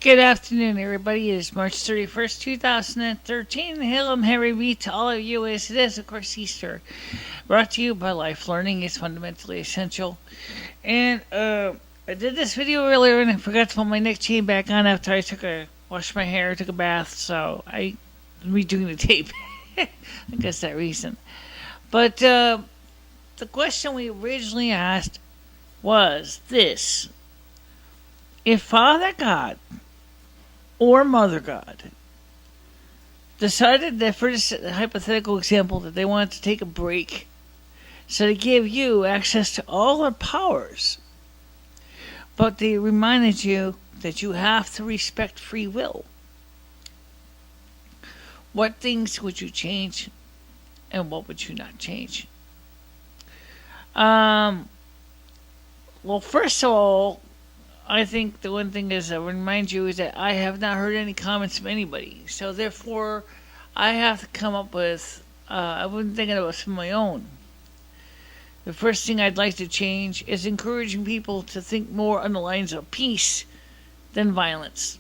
Good afternoon, everybody. It is March 31st, 2013. Hail and Harry Beat to all of you as it is, of course, Easter. Brought to you by Life Learning is fundamentally essential. And I did this video earlier and I forgot to put my neck chain back on after washed my hair, took a bath, so I'm redoing the tape. I guess that reason. But the question we originally asked was this. If Father God or Mother God decided that, for this hypothetical example, that they wanted to take a break, so they gave you access to all their powers, but they reminded you that you have to respect free will, what things would you change and what would you not change? Well, first of all, I think the one thing is, I remind you, is that I have not heard any comments from anybody. So therefore, I have to come up with, I've been thinking about some of my own. The first thing I'd like to change is encouraging people to think more on the lines of peace than violence.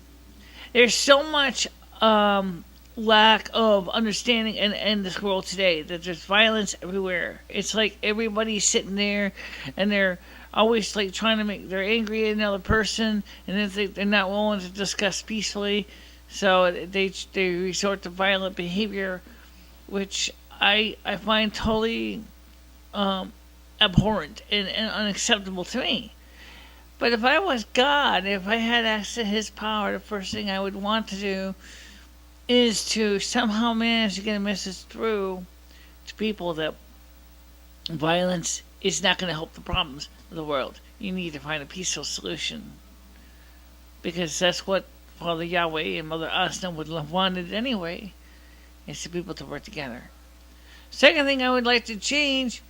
There's so much lack of understanding in this world today that there's violence everywhere. It's like everybody's sitting there and they're always like they're angry at another person, and then they're not willing to discuss peacefully, so they resort to violent behavior, which I find totally abhorrent and unacceptable to me. But if I was God, if I had access to His power, the first thing I would want to do is to somehow manage to get a message through to people that violence is not going to help the problems of the world. You need to find a peaceful solution, because that's what Father Yahweh and Mother Asna would have wanted anyway, is for people to work together. Second thing I would like to change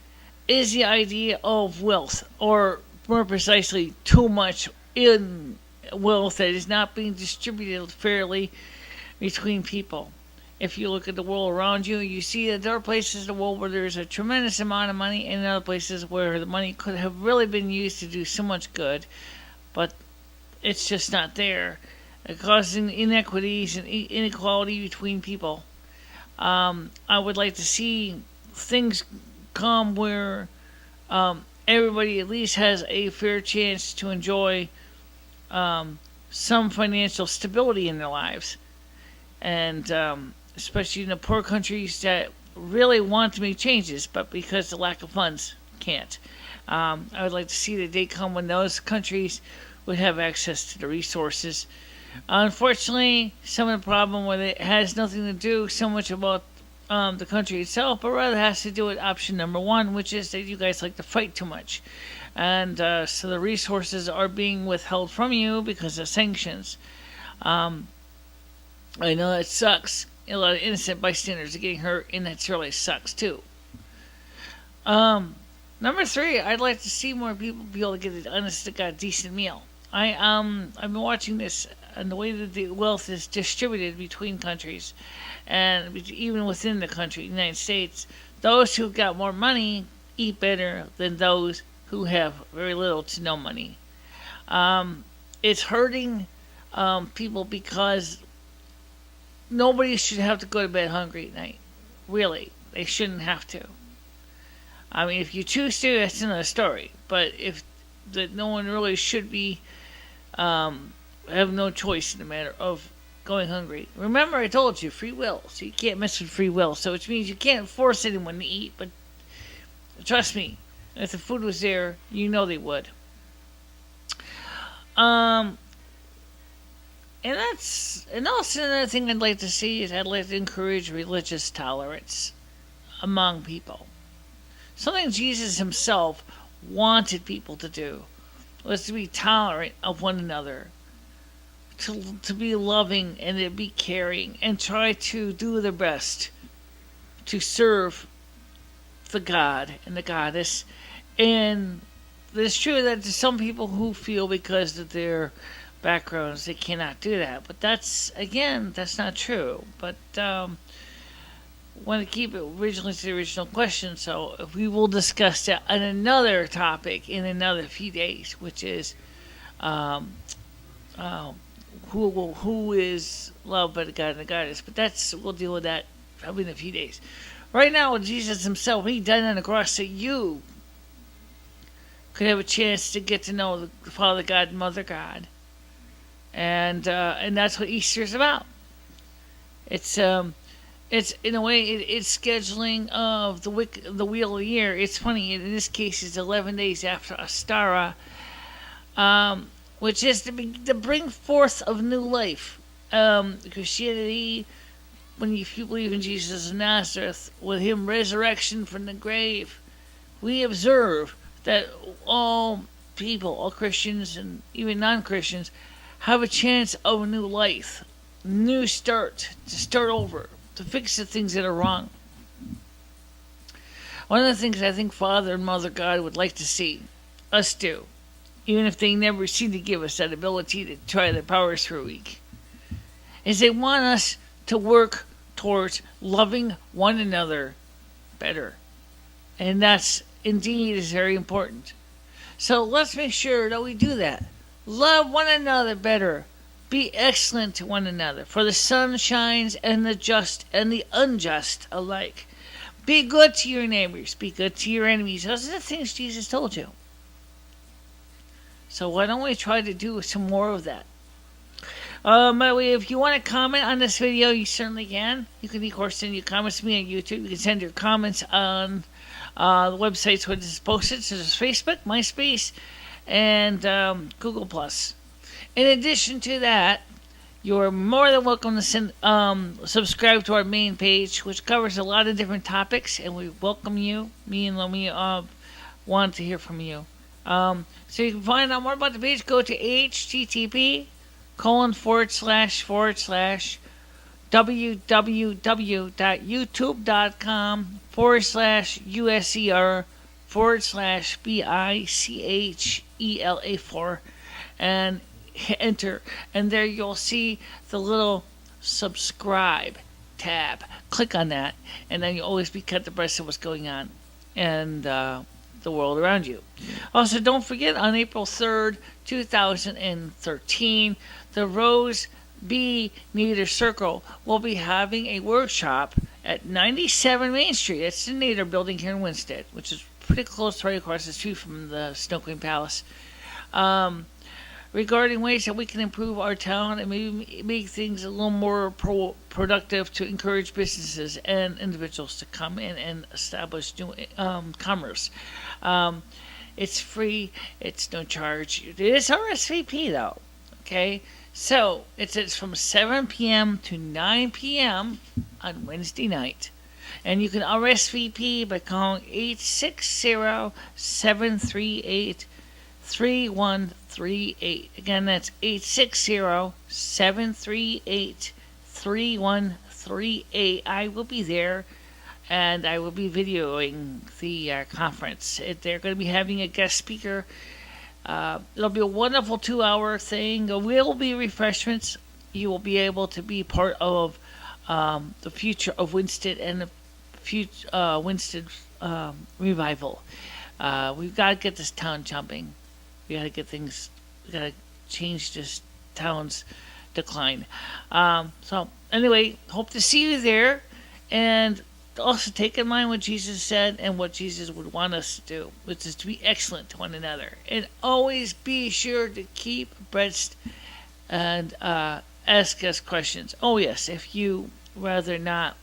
is the idea of wealth, or more precisely, too much in wealth that is not being distributed fairly between people. If you look at the world around you, you see that there are places in the world where there's a tremendous amount of money, and other places where the money could have really been used to do so much good, but it's just not there, causing inequities and inequality between people. I would like to see things come where everybody at least has a fair chance to enjoy some financial stability in their lives. And especially in the poor countries that really want to make changes, but because of the lack of funds, can't. I would like to see the day come when those countries would have access to the resources. Unfortunately, some of the problem with it has nothing to do so much about the country itself, but rather has to do with option number one, which is that you guys like to fight too much. And so the resources are being withheld from you because of sanctions. I know that sucks. A lot of innocent bystanders are getting hurt, and that really sucks too. Number three, I'd like to see more people be able to get an honest to God decent meal. I've been watching this and the way that the wealth is distributed between countries, and even within the country, United States. Those who've got more money eat better than those who have very little to no money. It's hurting people because nobody should have to go to bed hungry at night. Really. They shouldn't have to. I mean, if you choose to, that's another story. But no one really should be, have no choice in the matter of going hungry. Remember, I told you, free will. So you can't mess with free will. So which means you can't force anyone to eat. But trust me, if the food was there, you know they would. And also another thing I'd like to see is I'd like to encourage religious tolerance among people. Something Jesus himself wanted people to do was to be tolerant of one another, to be loving and to be caring, and try to do their best to serve the God and the Goddess. And it's true that there's some people who feel because of their backgrounds they cannot do that, but that's not true. But want to keep it originally to the original question, so we will discuss that on another topic in another few days, which is who is loved by the God and the Goddess. But we'll deal with that probably in a few days. Right now, Jesus himself, he died on the cross so you could have a chance to get to know the Father God and Mother God. And that's what Easter is about. It's in a way it's scheduling of the wheel of the year. It's funny, in this case it's 11 days after Ostara, which is the bring forth of new life. Christianity, if you believe in Jesus of Nazareth, with him resurrection from the grave, we observe that all people, all Christians and even non-Christians, have a chance of a new life, new start, to start over, to fix the things that are wrong. One of the things I think Father and Mother God would like to see us do, even if they never seem to give us that ability to try their powers for a week, is they want us to work towards loving one another better. And that's indeed is very important. So let's make sure that we do that. Love one another better. Be excellent to one another, for the sun shines and the just and the unjust alike. Be good to your neighbors. Be good to your enemies. Those are the things Jesus told you. So why don't we try to do some more of that? By the way, if you want to comment on this video, you certainly can. You can, of course, send your comments to me on YouTube. You can send your comments on the websites where this is posted, such as Facebook, MySpace, and Google+. In addition to that, you're more than welcome to subscribe to our main page, which covers a lot of different topics, and we welcome you. Me and Lomi want to hear from you. So you can find out more about the page. Go to http://www.youtube.com/USER/BICHELA4 and enter, and there you'll see the little subscribe tab. Click on that, and then you'll always be kept abreast of what's going on and the world around you. Also, don't forget, on April 3rd, 2013, the Rose B Nader Circle will be having a workshop at 97 Main Street. It's the Nader building here in Winsted, which is pretty close, right across the street from the Snow Queen Palace. Regarding ways that we can improve our town and maybe make things a little more productive to encourage businesses and individuals to come in and establish new commerce. It's free. It's no charge. It is RSVP, though. Okay? So, it's from 7 p.m. to 9 p.m. on Wednesday night. And you can RSVP by calling 860-738-3138. Again, that's 860-738-3138. I will be there, and I will be videoing the conference. They're going to be having a guest speaker. It'll be a wonderful 2-hour thing. There will be refreshments. You will be able to be part of the future of Winsted and the future Winsted revival. We've got to get this town jumping. We got to get things. We got to change this town's decline. So anyway, hope to see you there, and also take in mind what Jesus said and what Jesus would want us to do, which is to be excellent to one another, and always be sure to keep abreast and ask us questions. Oh yes, if you rather not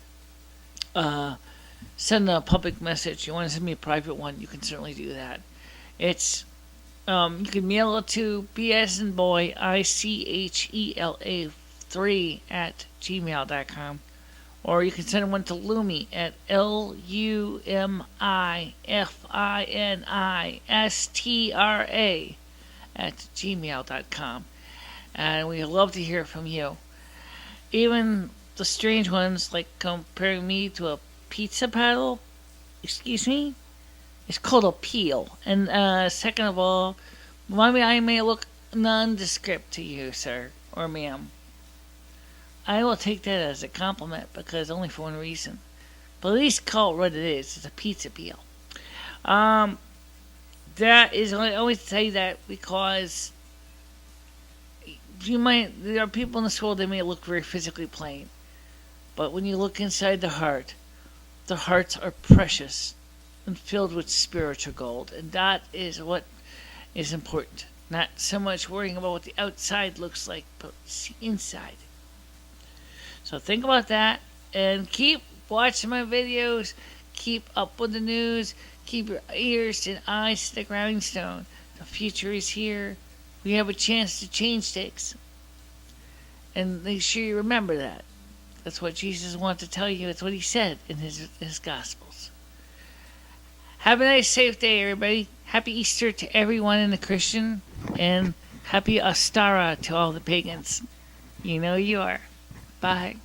send a public message, you want to send me a private one, you can certainly do that. It's you can mail it to bsandboy, ICHELA3 or you can send one to Lumi at LUMIFINISTRA and we love to hear from you. Even the strange ones, like comparing me to a pizza paddle, excuse me, it's called a peel. And second of all, I may look nondescript to you, sir or ma'am. I will take that as a compliment, because only for one reason. But at least call it what it is. It's a pizza peel. That is, I always say that because there are people in this world, they may look very physically plain. But when you look inside the hearts are precious and filled with spiritual gold. And that is what is important. Not so much worrying about what the outside looks like, but the inside. So think about that and keep watching my videos. Keep up with the news. Keep your ears and eyes to the grindstone. The future is here. We have a chance to change things. And make sure you remember that. That's what Jesus wanted to tell you. It's what he said in his Gospels. Have a nice, safe day, everybody. Happy Easter to everyone in the Christian. And happy Ostara to all the pagans. You know you are. Bye.